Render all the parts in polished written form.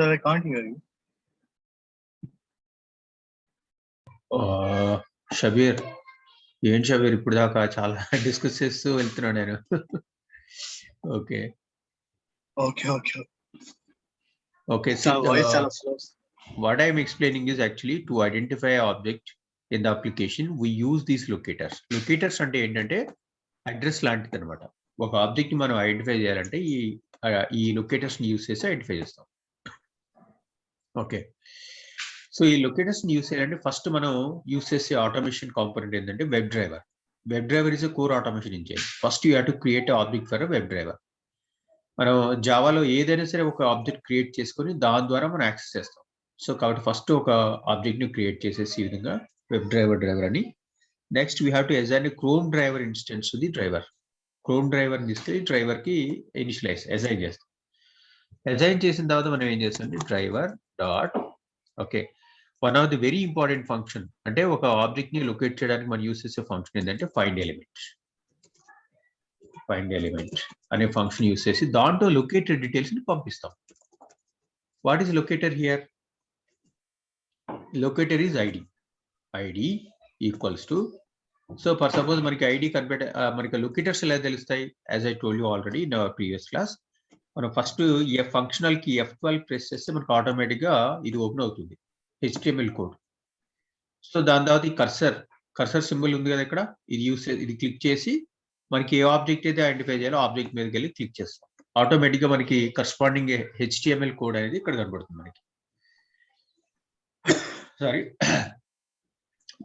Sir, I can't hear you. Shabbir ఏంటి షబీర్ ఇప్పుడు దాకా చాలా డిస్కస్ చేస్తూ వెళ్తున్నాను నేను. Okay okay So voice chala slow. what I am explaining is actually to identify an object in the application we use these locators. Locators అంటే ఏంటంటే address లాంటిది అనమాట. ఒక ఆబ్జెక్ట్ ని మనం ఐడెంటిఫై చేయాలంటే ఈ లొకేటర్స్ ని యూస్ చేసి ఐడెంటిఫై చేస్తాం. ఓకే, సో ఈ లొకేటర్స్ ని యూస్ చేయాలంటే ఫస్ట్ మనం యూస్ చేసే ఆటోమేషన్ కాంపోనెంట్ ఏంటంటే web driver. Web driver is a core automation engine. First you have to create object for web driver. మనం జావాలో ఏదైనా సరే ఒక ఆబ్జెక్ట్ క్రియేట్ చేసుకొని దాని ద్వారా మనం యాక్సెస్ చేస్తాం. సో కాబట్టి ఫస్ట్ ఒక ఆబ్జెక్ట్ ని క్రియేట్ చేసేసి ఈ విధంగా వెబ్ డ్రైవర్ అని. Next we have to assign chrome driver instance the driver. Chrome driver తీసుకెళ్ళి డ్రైవర్ కి ఇనిషియలైజ్ అసైన్ చేస్తాం. అసైన్ చేసిన తర్వాత మనం ఏం చేస్తాం driver dot okay one of the very important function అంటే ఒక ఆబ్జెక్ట్ ని లొకేట్ చేయడానికి మనం యూస్ చేసే ఫంక్షన్ ఏంటంటే ఫైండ్ ఎలిమెంట్ అనే ఫంక్షన్ యూస్ చేసి దాంట్లో లొకేటెడ్ డీటెయిల్స్ ని పంపిస్తాం. What is locator here? Locator is ID equals to so for suppose మనకి ఐడి కనిపెట్టే మనకి లొకేటర్స్ ఎలా తెలుస్తాయి? As I told you already in our previous class, మనం ఫస్ట్ ఫంక్షనల్ కి F12 ప్రెస్ చేస్తే మనకు ఆటోమేటిక్ గా ఇది ఓపెన్ అవుతుంది HTML కోడ్. సో దాని తర్వాత ఈ కర్సర్ సింబల్ ఉంది కదా ఇక్కడ, ఇది క్లిక్ చేసి మనకి ఏ ఆబ్జెక్ట్ అయితే ఐడెంటిఫై చేయాలో ఆబ్జెక్ట్ మీదకి వెళ్ళి క్లిక్ చేస్తాం. ఆటోమేటిక్ గా మనకి కరస్పాండింగ్ HTML కోడ్ అనేది ఇక్కడ కనబడుతుంది మనకి. సారీ,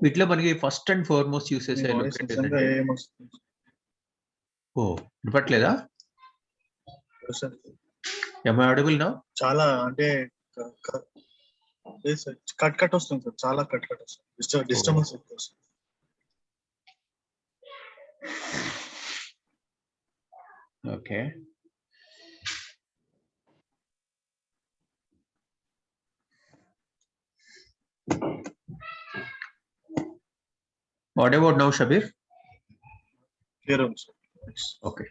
వీటిలో మనకి ఫస్ట్ అండ్ ఫార్మోస్ట్ యూస్ చేసే వినపట్లేదా? Am I audible now? చాలా అంటే కట్ వస్తుంది సార్, చాలా కట్ వస్తుంది, డిస్టర్బెన్స్ ఎక్కువ వస్తుంది. Okay. What about now, Shabir? Clear, sir. Okay.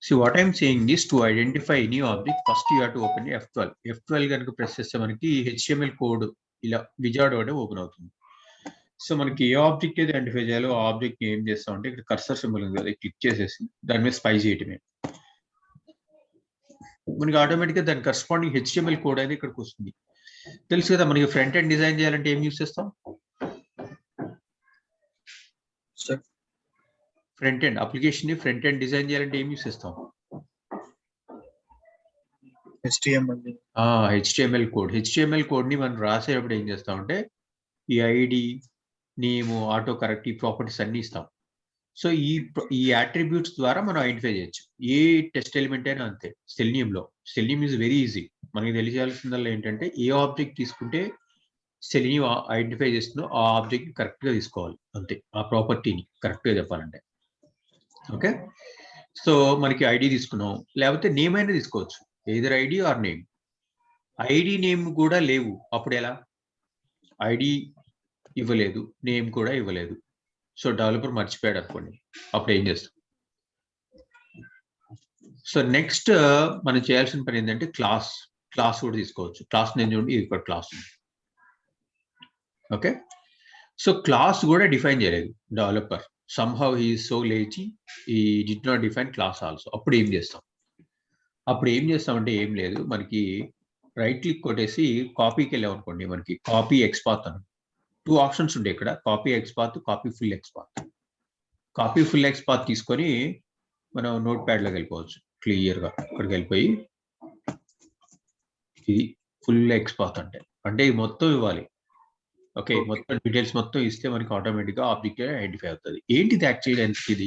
See, what I'm saying is to identify any object, first you have to open F12. F12 కనుక press చేస్తే మనకి HTML కోడ్ ఇలా wizard ఒకటి open అవుతుంది. So మనకి ఏ object అయితే identify చేయాలో ఆ ఆబ్జెక్ట్ ఏం చేస్తామంటే ఇక్కడ కర్సర్ సింబల్ ఉంది కదా, క్లిక్ చేసేసి దాని మీద స్పై చేయటమే. మనకి ఆటోమేటిక్గా దాని కరస్పాండింగ్ HTML కోడ్ అనేది ఇక్కడికి వస్తుంది. తెలుసు కదా, మనకి ఫ్రంట్ ఎండ్ డిజైన్ చేయాలంటే ఏం యూస్ చేస్తాం? ఫ్రంట్ ఎండ్ అప్లికేషన్ ని ఫ్రంట్ ఎండ్ డిజైన్ చేయాలంటే ఏం యూస్ చేస్తాం? HTML code. HTML కోడ్ ని మనం రాసేటప్పుడు ఏం చేస్తామంటే ఈ ఐడి, నేమ్, ఆటో కరెక్ట్, ఈ ప్రాపర్టీస్ అన్ని ఇస్తాం. సో ఈ అట్రిబ్యూట్స్ ద్వారా మనం ఐడెంటిఫై చేయొచ్చు. ఏ టెస్ట్ ఎలిమెంట్ అయినా అంతే. Selenium is very easy. మనకి తెలియాల్సిందల్లా ఏంటంటే ఏ ఆబ్జెక్ట్ తీసుకుంటే సెలీనియం ఐడెంటిఫై చేస్తుందో ఆ ఆబ్జెక్ట్ కరెక్ట్ గా తీసుకోవాలి అంతే, ఆ ప్రాపర్టీని కరెక్ట్ గా చెప్పాలంటే. ఓకే, సో మనకి ఐడి తీసుకున్నాం, లేకపోతే నేమ్ అయినా తీసుకోవచ్చు, either ID are name. ID name కూడా లేవు, అప్పుడు ఎలా? ఐడి ఇవ్వలేదు, నేమ్ కూడా ఇవ్వలేదు, సో డెవలపర్ మర్చిపోయాడు అనుకోండి, అప్పుడు ఏం చేస్తాం? సో నెక్స్ట్ మనం చేయాల్సిన పని ఏంటంటే క్లాస్ కూడా తీసుకోవచ్చు. క్లాస్ నేను చూడండి, ఇది ఇక్కడ క్లాస్ ఉంది. ఓకే, సో క్లాస్ కూడా డిఫైన్ చేయలేదు developer. somehow he is so lazy, he did not define class also. అప్పుడు ఏం చేస్తామంటే ఏం లేదు, మనకి రైట్ క్లిక్ కొట్టేసి కాపీకి వెళ్ళాం అనుకోండి, మనకి కాపీ ఎక్స్పాత్ అని 2 ఆప్షన్స్ ఉంటాయి ఇక్కడ, copy XPath, copy full XPath. Copy full XPath తీసుకొని మనం నోట్ ప్యాడ్ లోకి వెళ్ళిపోవచ్చు క్లియర్ గా. ఇక్కడికి వెళ్ళిపోయి ఇది ఫుల్ ఎక్స్పాత్ అంటే ఇది మొత్తం ఇవ్వాలి. ఓకే, మొత్తం డీటెయిల్స్ మొత్తం ఇస్తే మనకి ఆటోమేటిక్ గా ఆబ్జెక్ట్ ఐడెంటిఫై అవుతుంది. ఏంటిది యాక్చువల్గా ఇది?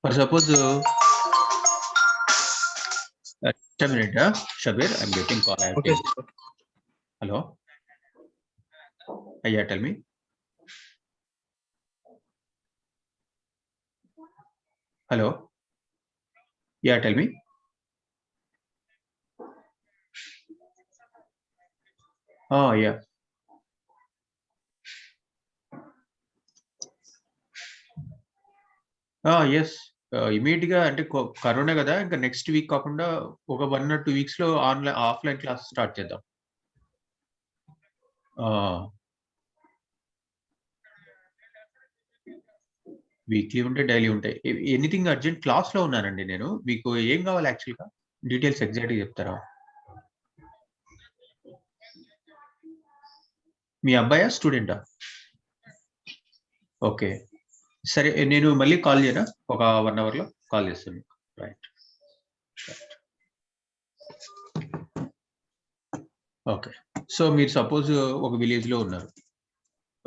For suppose minute Shabbir, I'm getting call. Hello, అయ్యా tell me. Hello, yeah tell me. Yeah. Yes. Immediate గా అంటే కరోనా కదా, ఇంకా నెక్స్ట్ వీక్ కాకుండా ఒక 1 or 2 వీక్స్ లో ఆఫ్లైన్ క్లాస్ స్టార్ట్ చేద్దాం. వీక్లీ ఉంటే డైలీ ఉంటాయి. ఎనీథింగ్ అర్జెంట్ క్లాస్ లో ఉన్నానండి నేను. మీకు ఏం కావాలి యాక్చువల్ గా? డీటెయిల్స్ ఎగ్జాక్ట్ గా చెప్తారా? మీ అబ్బాయా స్టూడెంటా? ఓకే, సరే నేను మళ్ళీ కాల్ చేయనా? ఒక 1 hour లో కాల్ చేస్తాను మీకు. రైట్. ఓకే, సో మీరు సపోజ్ ఒక విలేజ్ లో ఉన్నారు.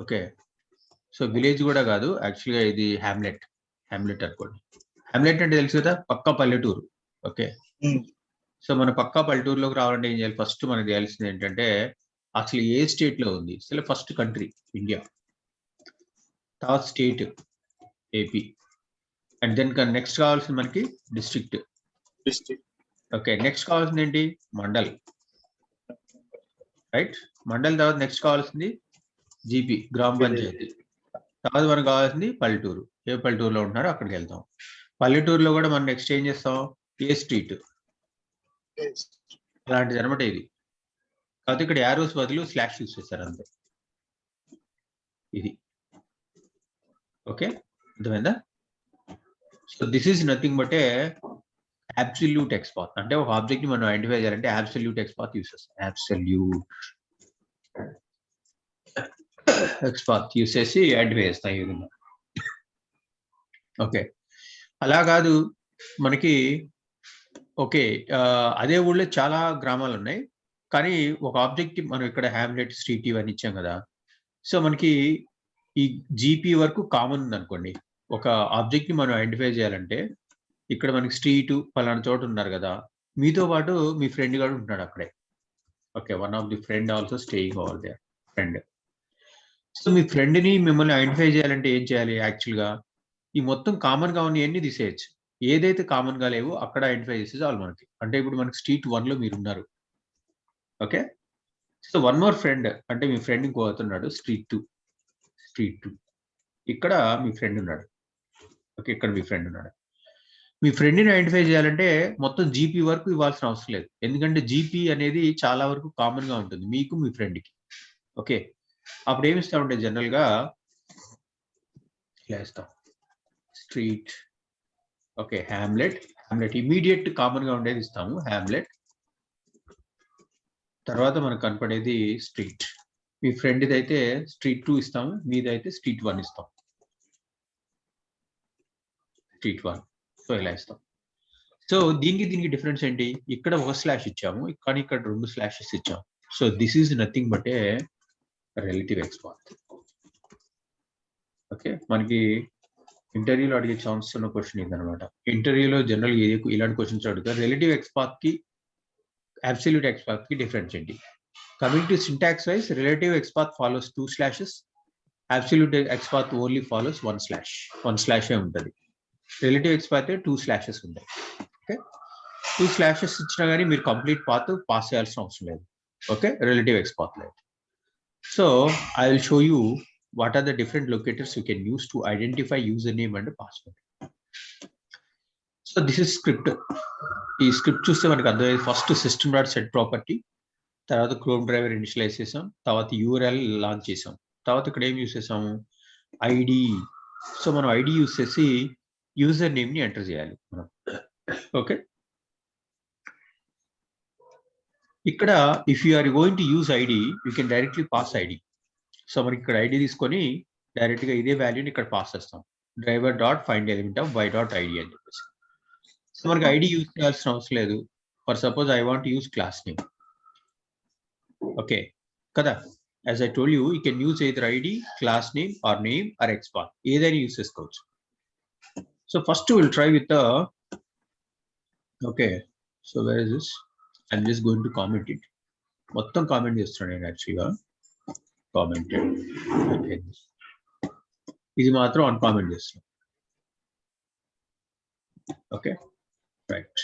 ఓకే, సో విలేజ్ కూడా కాదు యాక్చువల్గా, ఇది హ్యామ్లెట్ అనుకోండి. హ్యామ్లెట్ అంటే తెలుసు కదా, పక్కా పల్లెటూరు. ఓకే, సో మన పక్కా పల్లెటూరులోకి రావాలంటే ఏం చేయాలి? ఫస్ట్ మనకు చేయాల్సింది ఏంటంటే అసలు ఏ స్టేట్ లో ఉంది. అసలు ఫస్ట్ కంట్రీ ఇండియా, తర్వాత state AP, and then next కావాల్సింది మనకి డిస్ట్రిక్ట్. ఓకే, నెక్స్ట్ కావాల్సింది ఏంటి? మండల్. రైట్, మండల్ తర్వాత నెక్స్ట్ కావాల్సింది జీపీ, గ్రామ పంచాయతీ. తర్వాత మనకు కావాల్సింది పల్లెటూరు. ఏ పల్లెటూరులో ఉంటున్నారో అక్కడికి వెళ్తాం. పల్లెటూరులో కూడా మనం నెక్స్ట్ ఏం చేస్తాం? ఏ స్ట్రీట్, అలాంటిది అనమాట ఇది. కాకపోతే ఇక్కడ యారోస్ బదులు స్లాష్ యూస్ చేస్తారు అంతే. ఇది ఓకే, అర్థమైందా? So this is nothing but A absolute XPath. అంటే ఒక ఆబ్జెక్ట్ ని మనం ఐడెంటిఫై చేయాలంటే అబ్సల్యూట్ ఎక్స్పాత్ యూస్ చేస్తాం. అబ్సల్యూట్ ఎక్స్పాత్ యూస్ చేసి ఐడెంటిఫై చేస్తాం ఈ విధంగా. ఓకే, అలా కాదు మనకి. ఓకే, అదే ఊళ్ళో చాలా గ్రామాలు ఉన్నాయి, కానీ ఒక ఆబ్జెక్ట్ మనం ఇక్కడ హ్యామ్లెట్, స్ట్రీట్ ఇవన్నీ ఇచ్చాం కదా. సో మనకి ఈ జీపీ వరకు కామన్ ఉంది అనుకోండి. ఒక ఆబ్జెక్ట్ ని మనం ఐడెంటిఫై చేయాలంటే ఇక్కడ మనకి స్ట్రీట్ పలానా చోట ఉన్నారు కదా, మీతో పాటు మీ ఫ్రెండ్ కూడా ఉంటున్నాడు అక్కడే. Okay, one of the friend also staying over there, friend. So మీ ఫ్రెండ్ ని మిమ్మల్ని ఐడెంటిఫై చేయాలంటే ఏం చేయాలి? యాక్చువల్ గా ఈ మొత్తం కామన్ గా ఉన్నవన్నీ తీసేయచ్చు. ఏదైతే కామన్ గా లేవో అక్కడ ఐడెంటిఫై చేసే చాలు మనకి. అంటే ఇప్పుడు మనకి స్ట్రీట్ 1 లో మీరు ఉన్నారు. Okay, so one more friend అంటే మీ ఫ్రెండ్ ఇంకో అవుతున్నాడు స్ట్రీట్ 2. ఇక్కడ మీ ఫ్రెండ్ ఉన్నాడు. ఓకే, ఇక్కడ మీ ఫ్రెండ్ ఉన్నాడు. మీ ఫ్రెండ్ ని ఐడెంటిఫై చేయాలంటే మొత్తం జీపీ వరకు ఇవ్వాల్సిన అవసరం లేదు, ఎందుకంటే జీపీ అనేది చాలా వరకు కామన్ గా ఉంటుంది మీకు, మీ ఫ్రెండ్ కి. ఓకే, అప్పుడు ఏమి ఇస్తామంటే జనరల్ గా ఇలా ఇస్తాం, street. Okay, hamlet immediate common గా ఉండేది ఇస్తాము, హ్యామ్లెట్. తర్వాత మనకు కనపడేది స్ట్రీట్. మీ ఫ్రెండ్ అయితే స్ట్రీట్ 2 ఇస్తాము, మీదైతే స్ట్రీట్ 1 ఇస్తాం. స్ట్రీట్ 1, సో ఇలా ఇస్తాం. సో దీనికి డిఫరెన్స్ ఏంటి? ఇక్కడ ఒక స్లాష్ ఇచ్చాము, కానీ ఇక్కడ 2 స్లాషెస్ ఇచ్చాము. So this is nothing but A relative XPath. Okay, మనకి ఇంటర్వ్యూలో అడిగే ఛాన్స్ ఉన్న క్వశ్చన్ ఇది అనమాట. ఇంటర్వ్యూలో జనరల్ ఇలాంటి క్వశ్చన్స్ అడుగుతారు. రిలేటివ్ ఎక్స్పాత్ కి అబ్సల్యూట్ ఎక్స్పాత్ కి డిఫరెన్స్ ఏంటి? Coming to syntax wise, relative XPath follows 2 slashes, absolute XPath only follows 1 slash. 1 స్లాషే ఉంటుంది. రిలేటివ్ ఎక్స్పాత్ 2 స్లాషెస్ ఉంటాయి. ఓకే, 2 స్లాషెస్ ఇచ్చినా కానీ మీరు కంప్లీట్ పాస్ చేయాల్సిన అవసరం లేదు. ఓకే, రిలేటివ్ ఎక్స్పాత్ లేదు. So I will show you what are the different locators you can use to identify username and password. So this is script. ఈ script చూస్తే మనకు అర్థమయ్యేది, ఫస్ట్ system.set ప్రాపర్టీ, తర్వాత chrome driver initialise చేసాం, తర్వాత URL launch చేసాం, తర్వాత ఇక్కడ ఏం యూస్ చేసాము? ఐడి. సో మనం ఐడి యూస్ చేసి యూజర్ నేమ్ ని ఎంటర్ చేయాలి మనం. ఓకే, ఇక్కడ if you are going to use ID, you can directly pass ID. So మనకి ఇక్కడ ఐడి తీసుకొని డైరెక్ట్ గా ఇదే వాల్యూని ఇక్కడ పాస్ చేస్తాం, driver dot find element of by dot ID అని చెప్పేసి. సో మనకి ఐడి యూజ్ చేయాల్సిన అవసరం లేదు. For suppose I want use class name. Okay కదా, as I told you can use either ID, class name or xpath, ఏదైనా use చేసుకోవచ్చు. So first will try with okay, so where is this? I'm just going to comment it. మొత్తం comment చేస్తున్నాను నేను యాక్చువల్గా. Commented, ఇది మాత్రం uncomment చేస్తున్నాం. Okay, right.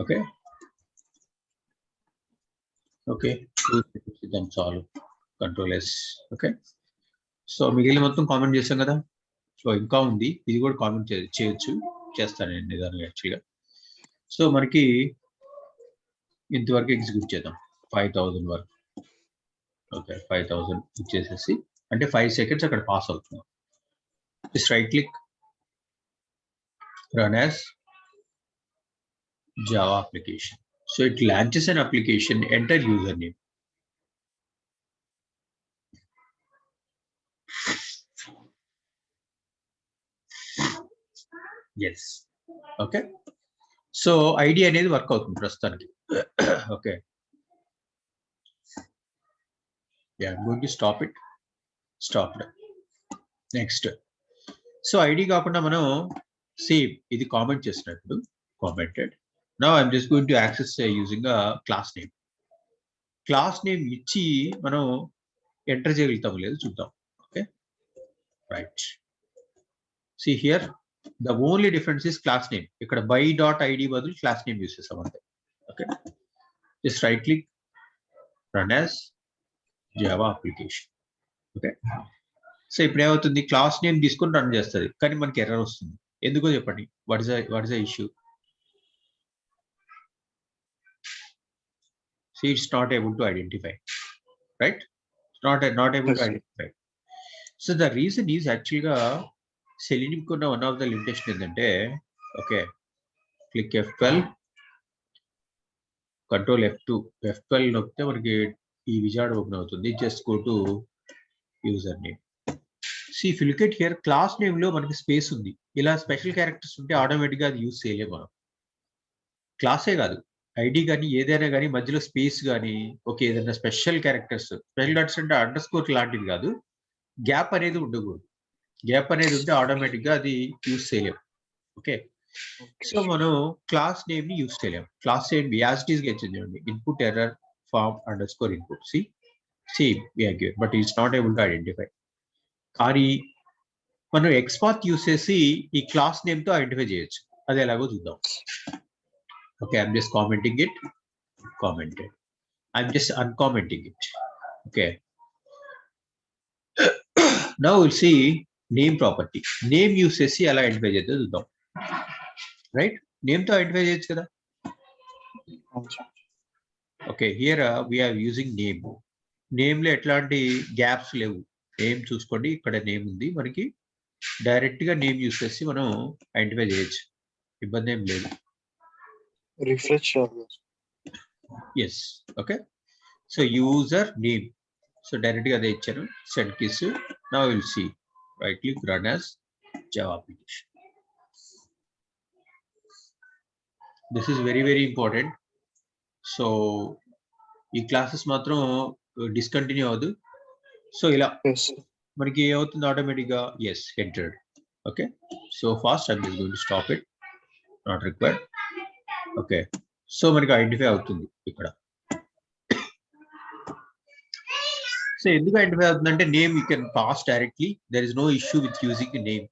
Okay, okay, దాన్ని చాలు. Control S. ఓకే, సో మిగిలిన మొత్తం కామెంట్ చేసాం కదా. సో ఇంకా ఉంది, ఇది కూడా కామెంట్ చేయొచ్చు, చేస్తాను నేను నిదానం యాక్చువల్గా. సో మనకి ఇంతవరకు ఎగ్జిక్యూట్ చేద్దాం 5000 వరకు. ఓకే, 5000 ఇచ్చేసేసి అంటే 5 seconds అక్కడ పాస్ అవుతుంది. Just right click, run as Java application. So it launches an application, enter username. Yes. Okay. So ID అనేది వర్క్ అవుతుంది ప్రస్తుతానికి. Okay, yeah, I'm going to stop it. Stopped. Next. So ID కాకుండా మనం same ఇది comment చేసినప్పుడు commented. Now I'm just going to access using class name. Class name ఇచ్చి మనం enter చేయగలుగుతాం లేదు చూద్దాం. Okay, right. See here the only difference is class name. ఇక్కడ బై డాట్ ఐడి బదులు క్లాస్ నేమ్ యూస్ చేస్తాం అంతే. Okay, just right click, run as Java application. Okay, so ఇప్పుడు ఏమవుతుంది, క్లాస్ నేమ్ తీసుకొని రన్ చేస్తుంది కానీ మనకి ఎర్రర్ వస్తుంది. ఎందుకో చెప్పండి, what is the issue? See, it's not able to identify, right? It's not able to identify. So the reason is actually Selenium kuna one of the limitation endante, okay, click F12, control F2, F12 nokte manaki ee wizard open avutundi. Just go to username. See, if you look at here, class name lo manaki space undi. Ila special characters unte automatic ga use cheyalem manam. Class e kaadu, ID కానీ ఏదైనా కానీ మధ్యలో space కానీ, okay, ఏదైనా special characters, special dots అంటే under score లాంటిది కాదు, gap అనేది ఉండకూడదు. గ్యాప్ అనేది ఉంటే ఆటోమేటిక్ గా అది యూజ్ చేయలేము. ఓకే, సో మనం క్లాస్ నేమ్ ని యూజ్ చేయలేము. Class name as it is గా ఇచ్చింది, input error form underscore input same but it's not able to identify. కానీ మనం ఎక్స్పాత్ యూజ్ చేసి ఈ క్లాస్ నేమ్ తో ఐడెంటిఫై చేయొచ్చు. అది ఎలాగో చూద్దాం. Okay, I'm just commenting it. Commented. I'm just uncommenting it. Okay. Now we'll see name property. Name use chesi ala identify cheyaddu chudam. Right? Name to identify cheyochu kada. Okay, here we are using name. Name lo etlanti gaps levu. Name chuskondi, ikkada name undi manaki. Direct ga name use chesi manam identify cheyochu. Ibbandi em ledhu. Refresh. Yes. Okay, so user name, so directly ade ichcharu, send keys. Now we will see, right click, run as Java application. This is very very important. So ee classes matram discontinue avadu. So ila maniki em avutundi automatic ga, yes, entered. Okay, so fast I'm just going to stop it, not required. Okay, so మనకి identify అవుతుంది ఇక్కడ. So ఎందుకు identify అవుతుందంటే name you can pass directly, there is no issue with using name.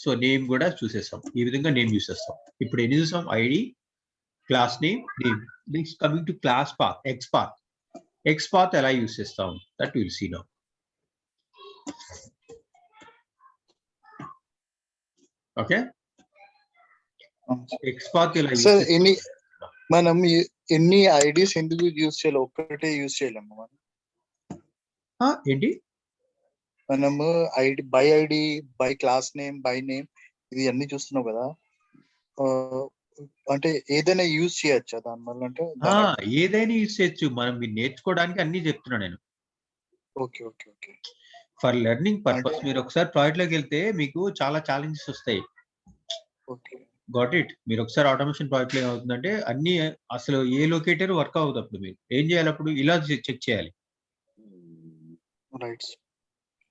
So name కూడా చూసేస్తాం, ఈ విధంగా name use చేస్తాం. ఇప్పుడు ఎన్ని చూసాం, ID, class name, name. Next coming to class path, X path ఎలా యూస్ చేస్తాం, that will see now. Okay, XPath ఎలా సార్ మనం ఎన్ని ఐడీస్ ఎందుకు యూజ్ చేయాలి, ఒక్కటే యూజ్ చేయలేము మనం? ఏంటి, మనము ID by class name, by name, ఇది అన్ని చూస్తున్నాం కదా, అంటే ఏదైనా యూజ్ చేయొచ్చా దానివల్ల? అంటే ఏదైనా యూజ్ చేయొచ్చు, మనం మీరు నేర్చుకోవడానికి అన్ని చెప్తున్నా నేను. Okay okay okay, for learning purpose. మీరు ఒకసారి ప్రాజెక్ట్ లోకి వెళ్తే మీకు చాలా ఛాలెంజెస్ వస్తాయి. Okay, got it. మీరు ఒకసారి ఆటోమేషన్ ప్రాజెక్ట్ లో ఏమవుతుందంటే అన్ని అసలు ఏ లొకేటర్ వర్క్ అవుతుంది, అప్పుడు మీరు ఏం చేయాలి, అప్పుడు ఇలా చెక్ చేయాలి.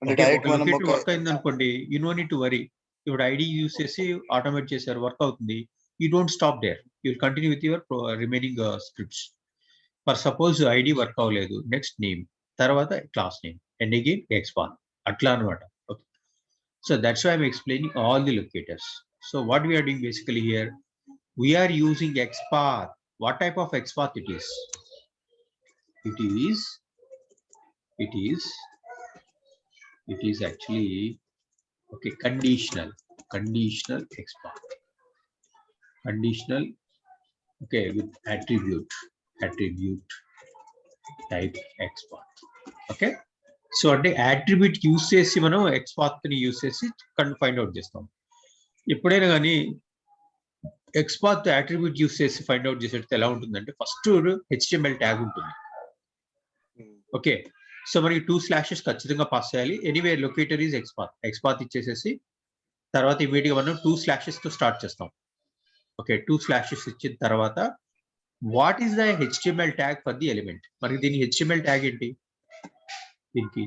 లొకేటర్ వర్క్ అయింది అనుకోండి, you no need to worry. ఇప్పుడు ఐడి యూస్ చేసి ఆటోమేట్ చేశారు, వర్క్ అవుతుంది, you don't stop there, you will continue with your remaining scripts. For suppose ID work అవ్వలేదు, నెక్స్ట్ నేమ్, తర్వాత class name, and again XPath, అట్లా అనమాట. Okay, so that's why I'm explaining all the locators. So what we are doing basically here, we are using XPath. What type of XPath it is? it is actually okay, conditional XPath, conditional, okay, with attribute type XPath. Okay, so అంటే attribute use చేసి మనం XPath ని use చేసి find out చేస్తాం. ఎప్పుడైనా కానీ XPath attribute use చేసి find out చేసేటప్పుడు ఎలా ఉంటుందంటే ఫస్ట్ HTML ట్యాగ్ ఉంటుంది. ఓకే, సో మనకి 2 స్లాషెస్ ఖచ్చితంగా పాస్ చేయాలి. ఎనీవే లొకేటర్ ఈజ్ XPath ఇచ్చేసేసి తర్వాత ఇమీడియట్ గా మనం 2 స్లాషెస్ తో స్టార్ట్ చేస్తాం. ఓకే, 2 స్లాషెస్ ఇచ్చిన తర్వాత what is the HTML tag for the element. మనకి దీని HTML ట్యాగ్ ఏంటి, దీనికి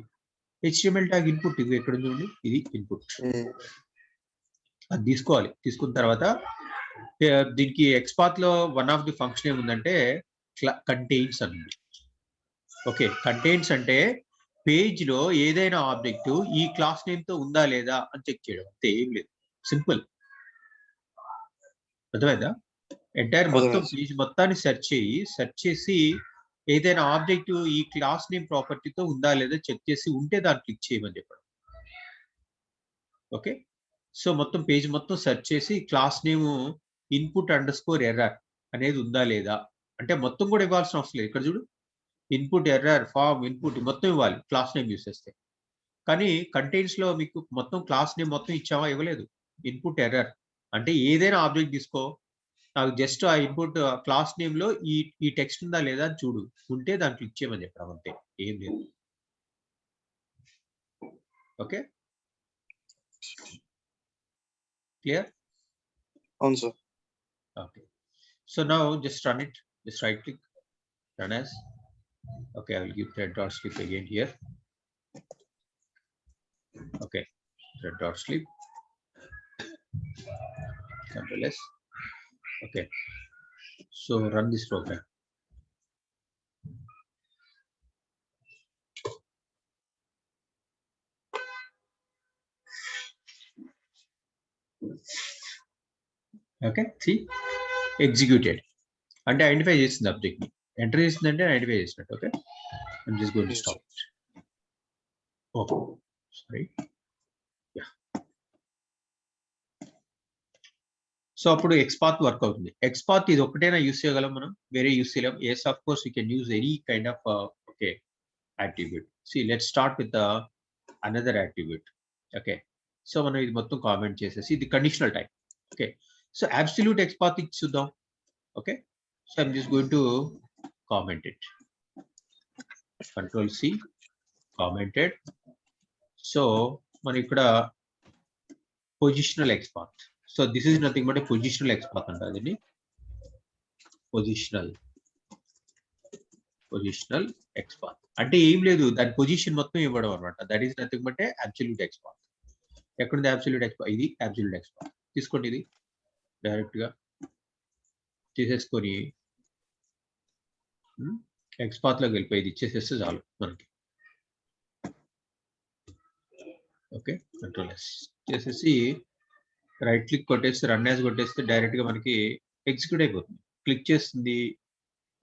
HTML ట్యాగ్ ఇన్పుట్ ఇది ఎక్కడ ఉంది, ఇది ఇన్పుట్. అది తీసుకోవాలి. తీసుకున్న తర్వాత దీనికి XPath లో వన్ ఆఫ్ ది ఫంక్షన్ ఏముందంటే కంటైన్స్ అని. ఓకే, కంటైన్స్ అంటే పేజ్ లో ఏదైనా ఆబ్జెక్ట్ ఈ క్లాస్ నేమ్ తో ఉందా లేదా అని చెక్ చేయడం, అంతే, ఏం లేదు, సింపుల్. అర్థమైందా? ఎంటైర్ మొత్తం పేజ్ మొత్తాన్ని సెర్చ్ చేసి ఏదైనా ఆబ్జెక్ట్ ఈ క్లాస్ నేమ్ ప్రాపర్టీతో ఉందా లేదా చెక్ చేసి ఉంటే దాన్ని క్లిక్ చేయమని చెప్పడం. ఓకే, సో మొత్తం పేజ్ మొత్తం సెర్చ్ చేసి class name input underscore error అనేది ఉందా లేదా అంటే మొత్తం కూడా ఇవ్వాల్సిన అవసరం లేదు. ఇక్కడ చూడు, ఇన్పుట్ ఎర్రర్ ఫామ్ ఇన్పుట్ మొత్తం ఇవ్వాలి క్లాస్ నేమ్ యూస్ చేస్తే. కానీ కంటైన్స్ లో మీకు మొత్తం క్లాస్ నేమ్ మొత్తం ఇచ్చావా, ఇవ్వలేదు. ఇన్పుట్ ఎర్రర్ అంటే ఏదైనా ఆబ్జెక్ట్ తీసుకో, నాకు జస్ట్ ఆ ఇన్పుట్ క్లాస్ నేమ్ లో ఈ టెక్స్ట్ ఉందా లేదా అని చూడు, ఉంటే దాన్ని క్లిక్ చేయమని చెప్పడం, అంతే, ఏం లేదు. Okay, clear? అవును sir. Okay, so now just run it, just right click, run as. Okay, I will give red dot sleep again here. Okay, red dot sleep, Control S. Okay, so run this program. Okay, see, executed అంటే identify చేస్తుంది object ని, enter చేసిందంటే identify చేసినట్టు. Okay, I'm just going to stop it. Okay, sorry, yeah. So అప్పుడు XPath work అవుతుంది. XPath ఇది ఒకటేనా use చేయగలం మనం, వేరే యూస్ చేయలేం? yes, of course we can use any kind of okay attribute. See, let's start with another attribute. Okay, so మనం ఇది మొత్తం కామెంట్ చేసేసి ఇది conditional type. Okay, so absolute XPath ఇచ్చి చూద్దాం. Okay, so I'm just going to comment it. Control C, commented. So మన ఇక్కడ positional XPath. So this is nothing but positional XPath అంటారు దీన్ని. పొజిషనల్ XPath అంటే ఏం లేదు, దాని పొజిషన్ మొత్తం ఇవ్వడం అనమాట. That is nothing but absolute XPath. ఎక్కడుంది అబ్సల్యూట్ XPath? ఇది అబ్సల్యూట్ XPath. తీసుకోండి, ఇది డైరెక్ట్ గా తీసేసుకొని XPath లోకి వెళ్ళిపోయి ఇది ఇచ్చేసేస్తే చాలు మనకి. ఓకే, కంట్రోల్ S చేసేసి రైట్ క్లిక్ కొట్టేసి రన్ యాజ్ కొట్టేస్తే డైరెక్ట్ గా మనకి ఎగ్జిక్యూట్ అయిపోతుంది. క్లిక్ చేస్తుంది,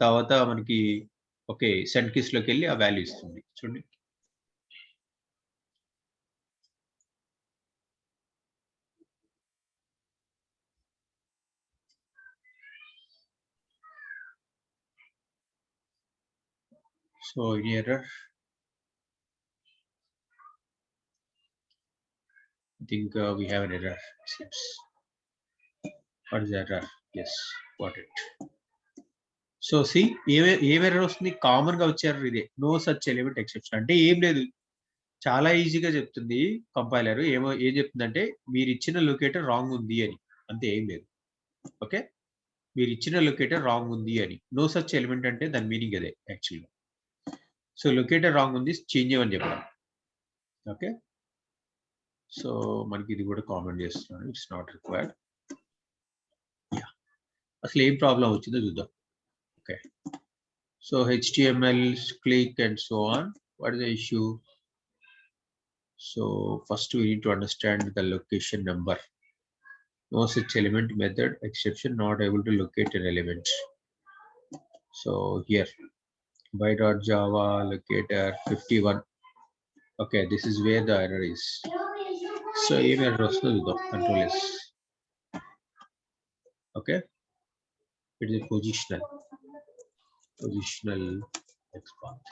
తర్వాత మనకి ఓకే సెండ్ కీస్ లోకి వెళ్ళి ఆ వాల్యూ ఇస్తుంది. చూడండి, so any error? I think we have an error, seems. What is the error? Yes, got it. So see ఏం ఎర్రర్ వస్తుంది, కామన్ గా వచ్చే ఎర్రర్ ఇదే, నో సచ్ ఎలిమెంట్ ఎక్సెప్షన్. అంటే ఏం లేదు, చాలా ఈజీగా చెప్తుంది కంపైలర్. ఏం చెప్తుందంటే మీరు ఇచ్చిన లొకేటర్ రాంగ్ ఉంది అని, అంతే, ఏం లేదు. ఓకే, మీరు ఇచ్చిన లొకేటర్ రాంగ్ ఉంది అని. నో సచ్ ఎలిమెంట్ అంటే దాని మీనింగ్ అదే యాక్చువల్గా. సో లొకేటర్ రాంగ్ ఉంది, చేంజ్ చేయమని చెప్పడం. ఓకే, సో మనకి ఇది కూడా కామెంట్ చేస్తున్నాను, ఇట్స్ నాట్ రిక్వైర్డ్. యా, అసలు ఏం ప్రాబ్లం వచ్చిందో చూద్దాం. Okay, so HTML click and so on. What is the issue? So first we need to understand the location number. No such element method exception, not able to locate an element. So here by.java locator 51. Okay, this is where the error is. So ఏం error వస్తుందో control S. Okay, it is positional XPath.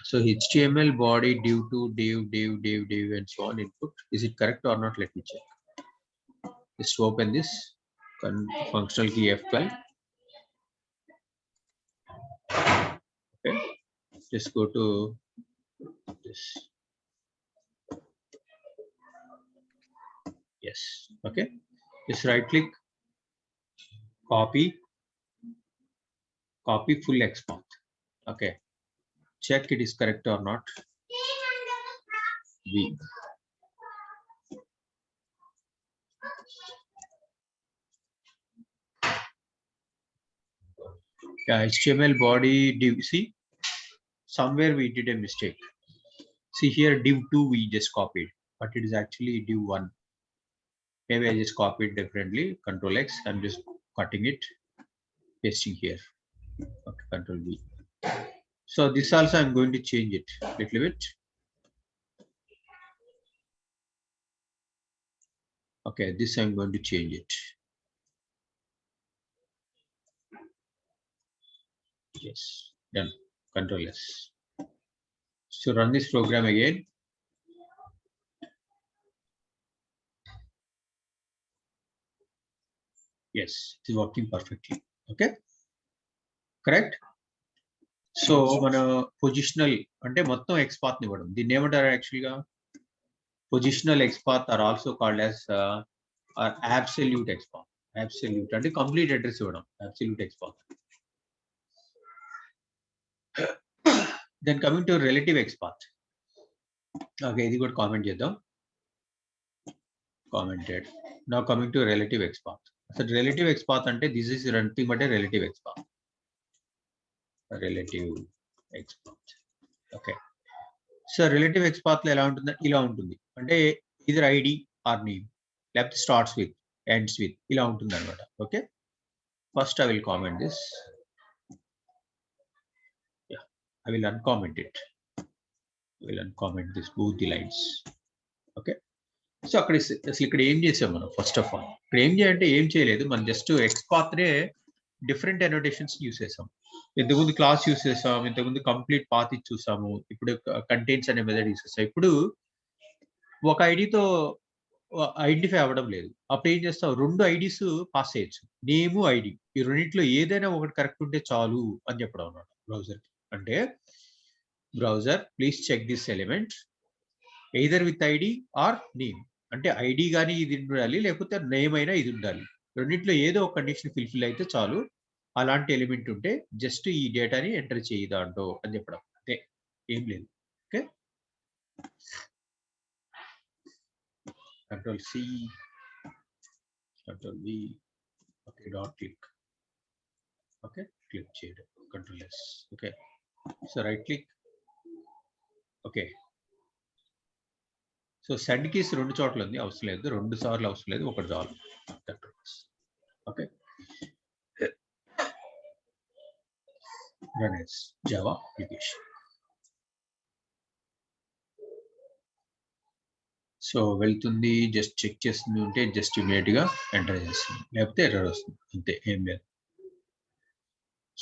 So HTML body div to div and so on input. Is it correct or not? Let me check. Just open this functional key F12. Okay, just go to this. Yes. Okay, just right click, copy full XPath. Okay, check it is correct or not. V. Yeah, HTML body div. See, somewhere we did a mistake. See here, div 2 we just copied, but it is actually div 1. Maybe I just copied differently. Control X. I'm just cutting it, pasting here. Okay, Control V. So this also I'm going to change it a little bit. Okay, this I'm going to change it. Yes, done. Control S. So run this program again. Yes, it is working perfectly. Okay, correct. So మన positional అంటే మొత్తం XPath ని ఇవ్వడం. దీన్ని ఏమంటారు యాక్చువల్గా? Positional XPath are also called as absolute XPath. Absolute అంటే complete address ఇవ్వడం. Absolute XPath. Then coming to relative XPath. Okay, ఇది కూడా కామెంట్ చేద్దాం. Commented. Now coming to relative XPath. So relative XPath అంటే this is nothing but a relative XPath. Relative XPath. Okay. So relative XPath లో ఎలా ఉంటుంది? ఇలా ఉంటుంది. అంటే either ID or name. లేకపోతే starts with, ends with. ఇలా ఉంటుంది అన్నమాట. Okay. First I will comment this. Yeah, I will uncomment it. I will uncomment this both the lines. Okay. So అక్కడ అసలు ఇక్కడ ఏం చేసాం మనం? ఫస్ట్ ఆఫ్ ఆల్ ఇక్కడ ఏం చేయాలంటే ఏం చేయలేదు, మనం జస్ట్ XPath నే డిఫరెంట్ అనోటేషన్స్ యూస్ చేసాం. ఇంతకుముందు క్లాస్ యూస్ చేసాం, ఇంతకుముందు కంప్లీట్ పాత్ ఇచ్చి చూసాము, ఇప్పుడు కంటైన్స్ అనే మెథడ్ యూస్ చేస్తాం. ఇప్పుడు ఒక ఐడితో ఐడెంటిఫై అవ్వడం లేదు, అప్పుడు ఏం చేస్తాం? 2 ఐడీస్ పాస్ చేయొచ్చు, నేమ్ ఐడి. ఈ రెండింటిలో ఏదైనా ఒకటి కరెక్ట్ ఉంటే చాలు అని చెప్పడం అన్నమాట బ్రౌజర్. అంటే browser please check this element either with ID or name. అంటే ఐడి కానీ ఇది ఉండాలి, లేకపోతే నేమ్ అయినా ఇది ఉండాలి. రెండింటిలో ఏదో ఒక కండిషన్ ఫుల్ఫిల్ అయితే చాలు, అలాంటి ఎలిమెంట్ ఉంటే జస్ట్ ఈ డేటాని ఎంటర్ చేయి దాంట్లో అని చెప్పడం. అంతే, ఏం లేదు. Okay, control C, control V. Okay, dot click. Okay, click చేయడం, control S. Okay, so right click. Okay, so send keys 2 చోట్ల ఉంది, అవసరం లేదు, 2 సార్లు అవసరం లేదు, ఒకటి చాలు. Okay, run as Java application. So వెళ్తుంది, జస్ట్ చెక్ చేస్తుంది ఉంటే జస్ట్ ఇమీడియట్ గా ఎంటర్ చేస్తుంది, లేకపోతే ఎర్రర్ వస్తుంది, అంతే, ఏం లేదు.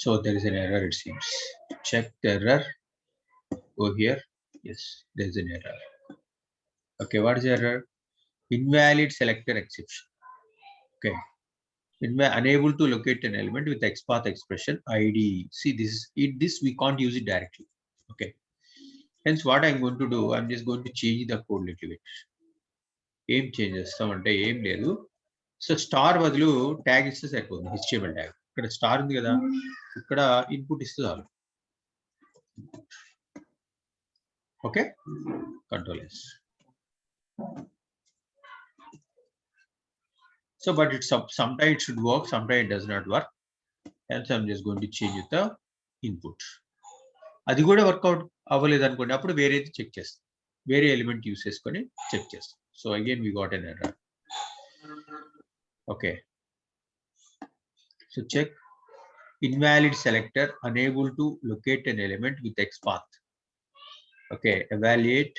So there is an error it seems. Check the error. Go here. Yes, there is an error. Okay, what is the error? Invalid selector exception. Okay, unable to locate an element with XPath expression ID. See, this we can't use it directly. Okay, hence what I'm going to do, I'm just going to change the code little bit. ఏం change చేస్తామంటే ఏం లేదు. So star బదులు tag ఇస్తే సరిపోతుంది, HTML tag. ఇక్కడ star ఉంది కదా, ఇక్కడ ఇన్పుట్ ఇస్తే చాలు. Okay, control yes. So but it's sometimes it should work, sometimes it does not work, hence I'm just going to change the input. అది కూడా వర్కౌట్ అవ్వలేదు అనుకోండి, అప్పుడు వేరేది చెక్ చేస్తాం, వేరే ఎలిమెంట్ యూస్ చేసుకొని చెక్ చేస్తాం. So again we got an error. Okay, so check invalid selector unable to locate an element with XPath. Okay, evaluate.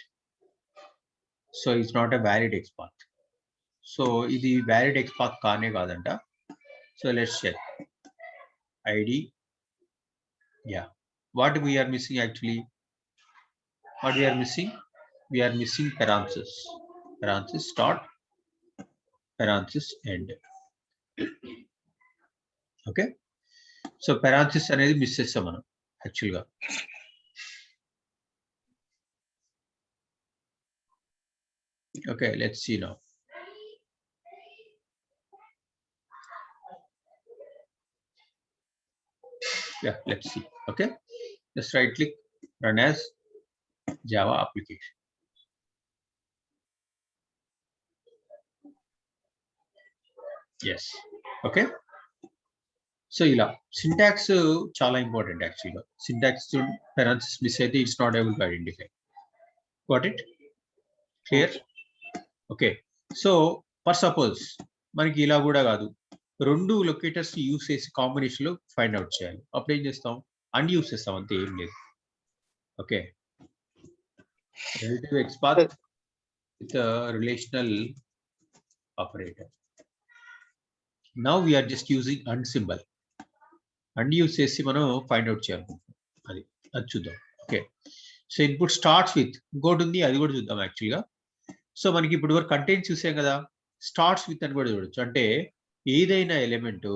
So it's not a valid XPath. So the valid XPath kaane kadanta. So let's check. ID. Yeah. What we are missing actually? What we are missing? We are missing parenthesis. Parenthesis start. Parenthesis end. Okay. So parenthesis అనేది miss చేస్తాం మనం యాక్చువల్గా. Okay, let's see now. Yeah, let's see. Okay, just right click, run as Java application. Yes. Okay. So ila syntax chala important actually. Syntax to parenthesis miss అయితే it's not able to identify. Got it? Clear? Okay. So for suppose మనకి ఇలా కూడా కాదు, రెండు locators use చేసి combination లో find out చేయాలి. అప్పుడు ఏం చేస్తాం? అండ్ యూస్ చేస్తాం, అంతే, ఏం లేదు. Okay, relative XPath with a relational operator. Now we are just using and symbol. And use చేసి మనం ఫైండ్ అవుట్ చేయాలనుకుంటున్నాం. అది చూద్దాం. Okay, so input starts with ఇంకోటి ఉంది, అది కూడా చూద్దాం యాక్చువల్గా. సో మనకి ఇప్పుడు వరకు కంటెంట్ చూసాం కదా, స్టార్ట్స్ విత్ అని కూడా చూడొచ్చు. అంటే ఏదైనా element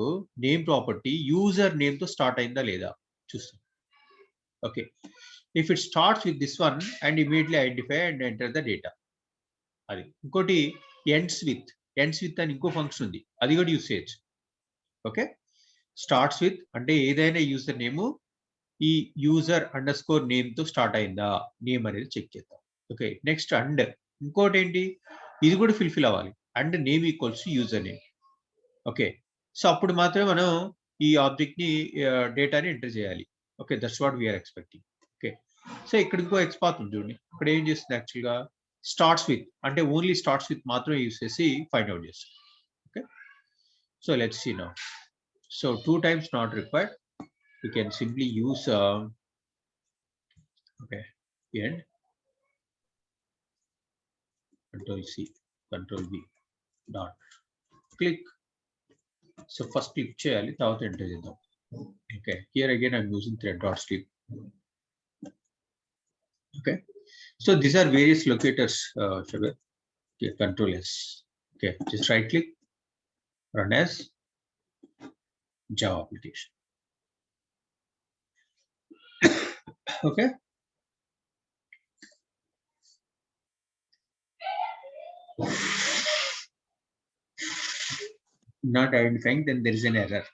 name property user name తో స్టార్ట్ అయిందా లేదా చూస్తాం. Okay, if it starts with this one and immediately identify and enter the data. అది ఇంకోటి ఎండ్స్ విత్ అని ఇంకో ఫంక్షన్ ఉంది, అది కూడా యూస్ చేయొచ్చు. ఓకే, స్టార్ట్స్ విత్ అంటే ఏదైనా యూజర్ నేమ్ ఈ యూజర్ అండర్ స్కోర్ నేమ్ తో స్టార్ట్ అయిందా, నేమ్ అనేది చెక్ చేద్దాం. ఓకే, నెక్స్ట్ అండ్ ఇంకోటి ఏంటి, ఇది కూడా ఫిల్ఫిల్ అవ్వాలి. And name equals user name. Okay, so అప్పుడు మాత్రమే మనం ఈ ఆబ్జెక్ట్ ని డేటాని ఎంటర్ చేయాలి. Okay, that's what we're expecting. Okay, so ఇక్కడ ఇంకో XPath ఉంది చూడండి. ఇక్కడ ఏం చేస్తుంది యాక్చువల్గా, స్టార్ట్స్ విత్ అంటే ఓన్లీ స్టార్ట్స్ విత్ మాత్రమే యూస్ చేసి ఫైండ్ అవుట్ చేస్తుంది. Okay, so let's see now. So 2 times not required. We can simply use okay, end, Control C, Control V, dot, click. So first click cheyali, tarvata enter chedam. Okay, here again I'm using thread.sleep. Okay, so these are various locators, Sugar. Okay, Control S. Okay, just right click, run as Java application. Okay, not identifying, then there is an error.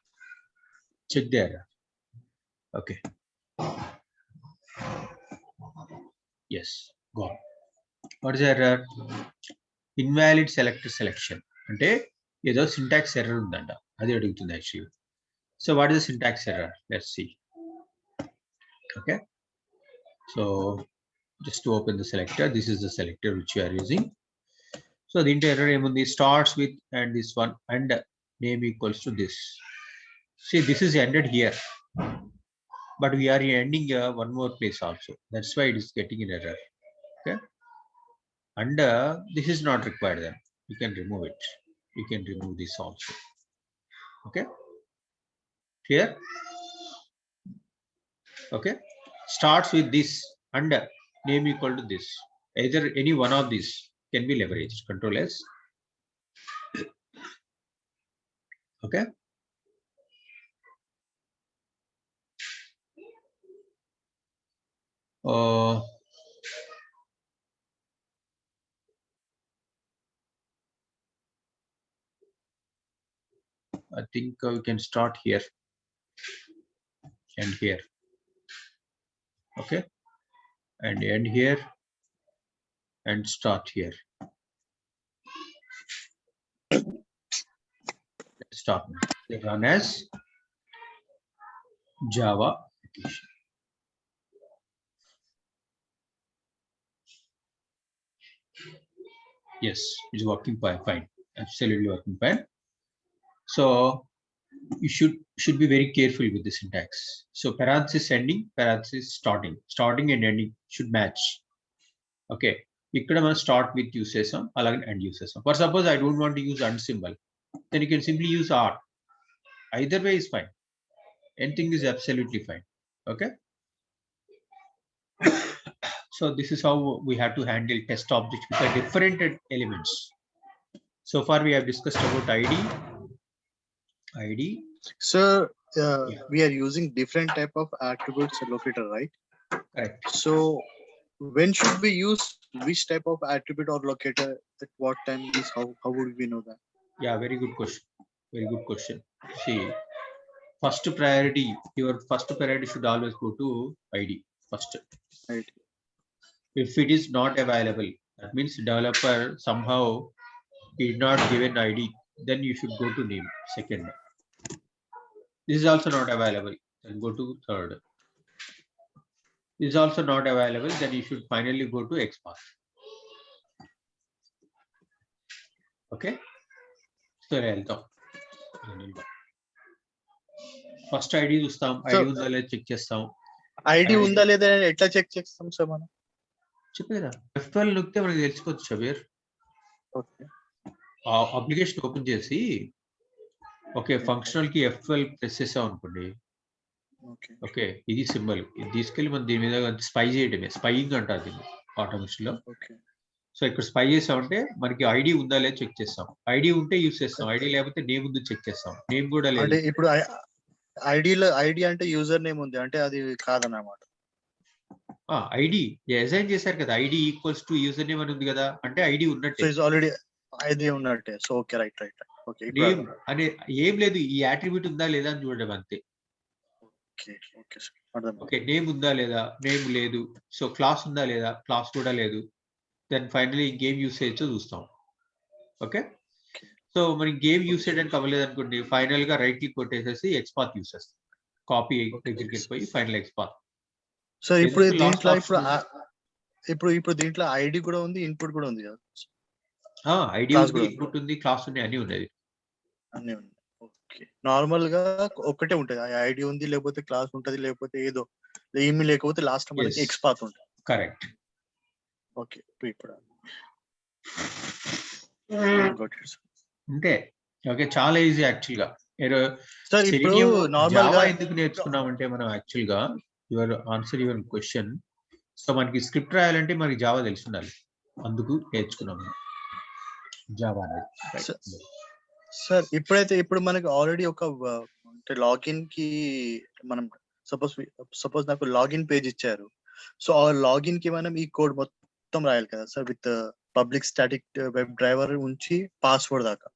Check the error. Okay, yes, gone. What is the error? Invalid selector selection. అంటే ఏదో syntax error ఉందంట, అది అడుగుతుంది actually. So what is the syntax error? Let's see. Okay, so just to open the selector, this is the selector which you are using. So the error ఏముంది, starts with and this one and name equals to this. See, this is ended here, but we are ending one more place also. That's why it is getting an error. Okay, and this is not required, then you can remove it. You can remove this also. Okay, clear? Okay, starts with this and name equal to this. Either any one of these can be leveraged. Control S. Okay, I think we can start here and here. Okay, and end here and start here. Let's start now. They run as Java application. Yes, it's working fine. Absolutely working fine. So you should be very careful with the syntax. So parenthesis ending, parenthesis starting and ending should match. Okay, ఇక్కడ మనం start with use చేసాం, అలాగే end use చేసాం. For suppose I don't want to use and symbol, then you can simply use r. Either way is fine. Anything is absolutely fine. Okay. So this is how we have to handle test objects with the different elements. So far we have discussed about ID. Sir, Yeah. we are using different type of attributes locator, right? Correct. So when should we use which type of attribute or locator at what time is how would we know that? Yeah, very good question. Very good question. See, first priority, your first priority should always go to ID first. Right. If it is not available, that means developer somehow is not given ID, then you should go to name second. This is also not available, then go to third. This is also not available, then you should finally go to XPath. Okay. So first ID చూస్తాం, ID ఉందా లేదా check చేస్తాం. ID ఉందా లేదా ఎట్లా check చేస్తాం sir మనం? చెప్పేదా F12 నొక్కితే మనకి తెలిసిపోతుంది షబీర్. ఓకే, అప్లికేషన్ ఓపెన్ చేసి ఓకే ఫంక్షనల్ కి F12 ప్రెస్ చేసాం అనుకోండి. ఓకే, ఇది సింబల్, ఇది తీసుకెళ్ళి మనం దీని మీద స్పై చేయడమే, స్పైయింగ్ అంటారు దీన్ని ఆటోమేషన్ లో. సో ఇక్కడ స్పై చేసామంటే మనకి ఐడి ఉందా లేదా చెక్ చేస్తాం. ఐడి ఉంటే యూస్ చేస్తాం, ఐడి లేకపోతే నేమ్ ఉంది చెక్ చేస్తాం. నేమ్ కూడా లేదు. అంటే ఇప్పుడు ఐడి అంటే యూజర్ నేమ్ ఉంది అంటే అది కాదన్నమాట. ఐడి అసైన్ చేశారు కదా, ID equals to user name అని ఉంది కదా, అంటే ఐడి ఉన్నట్టే. సో ఇస్ ఆల్రెడీ ఐడి ఉన్నట్టే. So okay, right. Okay, name అనే ఏం లేదు, ఈ అట్రిబ్యూట్ ఉందా లేదా అని చూడడం అంతే. ఓకే, నేమ్ ఉందా లేదా, నేమ్ లేదు. సో క్లాస్ ఉందా లేదా, క్లాస్ కూడా లేదు. దెన్ ఫైనలీ గేమ్ యూస్ చేయొచ్చో చూస్తాం. ఓకే, సో మనకి గేమ్ యూస్ చేయడానికి అవ్వలేదు అనుకోండి, ఫైనల్ గా రైట్ క్లిక్ కొట్టేసేసి ఎక్స్పాత్ యూస్ చేస్తాం. కాపీ దగ్గరికి వెళ్ళిపోయి ఫైనల్ ఎక్స్పాత్. సో ఇప్పుడు దీంట్లో ఇప్పుడు దీంట్లో ఐడి కూడా ఉంది, ఇన్పుట్ కూడా ఉంది కదా? ఐడి ఉంది, ఇన్పుట్ ఉంది, క్లాస్ ఉంది, అన్ని ఉన్నాయి. అన్ని ఉన్నాయి. ఓకే, నార్మల్ గా ఒక్కటే ఉంటది, ఐడి ఉంది లేకపోతే క్లాస్ ఉంటది లేకపోతే ఏదో ఏమీ లేకపోతే లాస్ట్ మనకి ఎక్స్పాత్ ఉంటుంది. కరెక్ట్. ఓకే, ఇప్పుడు అంటే ఓకే, చాలా ఈజీ యాక్చువల్ గా. సార్ ఇప్పుడు నార్మల్ గా ఎందుకు నేర్చుకున్నామంటే మనం యాక్చువల్ గా యువర్ క్వశ్చన్. సో మనకి స్క్రిప్ట్ రాయాలంటే మనకి జావా తెలిసి ఉండాలి, అందుకు నేర్చుకున్నాము జావా అనేది. సార్ ఇప్పుడు మనకి ఆల్రెడీ ఒక లాగిన్ కి మనం సపోజ్ నాకు లాగిన్ పేజ్ ఇచ్చారు. సో ఆ లాగిన్ కి మనం ఈ కోడ్ మొత్తం రాయాలి కదా sir, with public static web driver ఉంచి పాస్వర్డ్ దాకా.